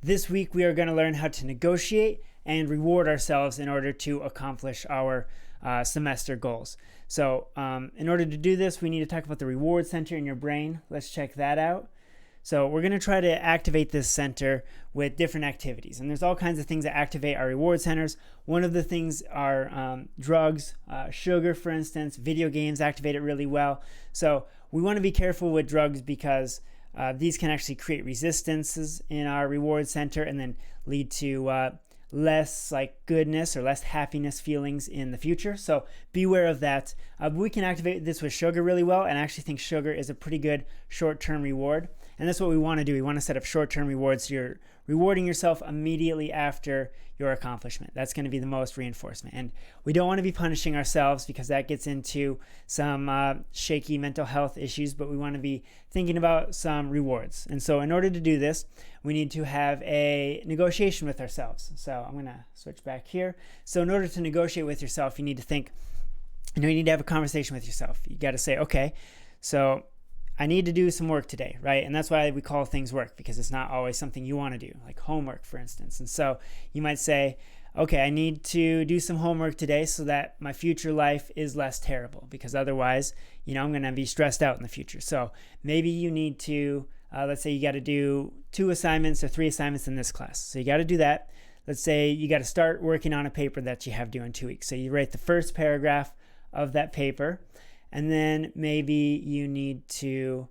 This week we are going to learn how to negotiate and reward ourselves in order to accomplish our semester goals. So in order to do this, we need to talk about the reward center in your brain. Let's check that out. So we're going to try to activate this center with different activities. And there's all kinds of things that activate our reward centers. One of the things are drugs, sugar, for instance. Video games activate it really well. So we want to be careful with drugs because these can actually create resistances in our reward center and then lead to less goodness or less happiness feelings in the future. So beware of that. But we can activate this with sugar really well, and I actually think sugar is a pretty good short-term reward. And that's what we want to do. We want to set up short-term rewards so you're rewarding yourself immediately after your accomplishment. That's going to be the most reinforcement. And we don't want to be punishing ourselves because that gets into some shaky mental health issues, but we want to be thinking about some rewards. And so in order to do this, we need to have a negotiation with ourselves. So I'm going to switch back here. So in order to negotiate with yourself, you need to think, you need to have a conversation with yourself. You got to say, okay, so I need to do some work today, right? And that's why we call things work, because it's not always something you want to do, like homework, for instance. And so you might say, okay, I need to do some homework today so that my future life is less terrible, because otherwise, I'm going to be stressed out in the future. So maybe you need to, let's say you got to do 2 assignments or 3 assignments in this class. So you got to do that. Let's say you got to start working on a paper that you have due in 2 weeks. So you write the first paragraph of that paper. And then maybe you need to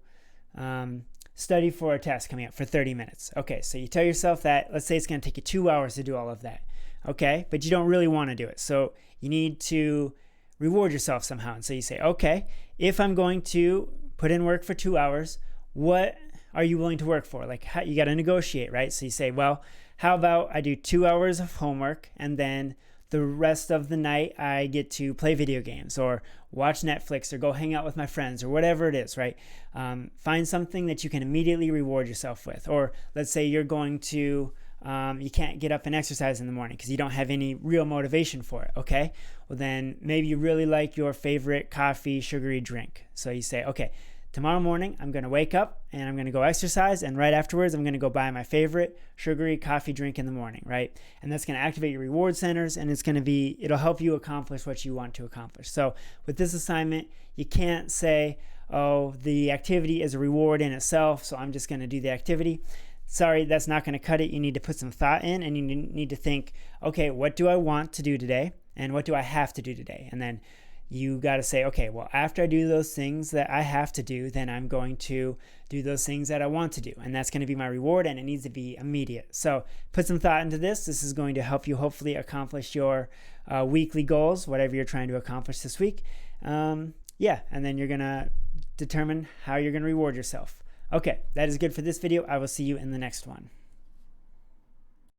study for a test coming up for 30 minutes. Okay, so you tell yourself that, let's say it's going to take you 2 hours to do all of that. Okay, but you don't really want to do it. So you need to reward yourself somehow. And so you say, okay, if I'm going to put in work for 2 hours, what are you willing to work for? You got to negotiate, right? So you say, well, how about I do 2 hours of homework and then the rest of the night I get to play video games or watch Netflix or go hang out with my friends or whatever it is, right? Find something that you can immediately reward yourself with. Or let's say you're going to, you can't get up and exercise in the morning because you don't have any real motivation for it, okay? Well, then maybe you really like your favorite coffee, sugary drink. So you say, okay, tomorrow morning, I'm going to wake up and I'm going to go exercise, and right afterwards, I'm going to go buy my favorite sugary coffee drink in the morning, right? And that's going to activate your reward centers, and it'll help you accomplish what you want to accomplish. So with this assignment, you can't say, oh, the activity is a reward in itself, so I'm just going to do the activity. Sorry, that's not going to cut it. You need to put some thought in, and you need to think, okay, what do I want to do today, and what do I have to do today? And then you got to say, okay, well, after I do those things that I have to do, then I'm going to do those things that I want to do. And that's going to be my reward, and it needs to be immediate. So put some thought into this. This is going to help you hopefully accomplish your weekly goals, whatever you're trying to accomplish this week. And then you're going to determine how you're going to reward yourself. Okay, that is good for this video. I will see you in the next one.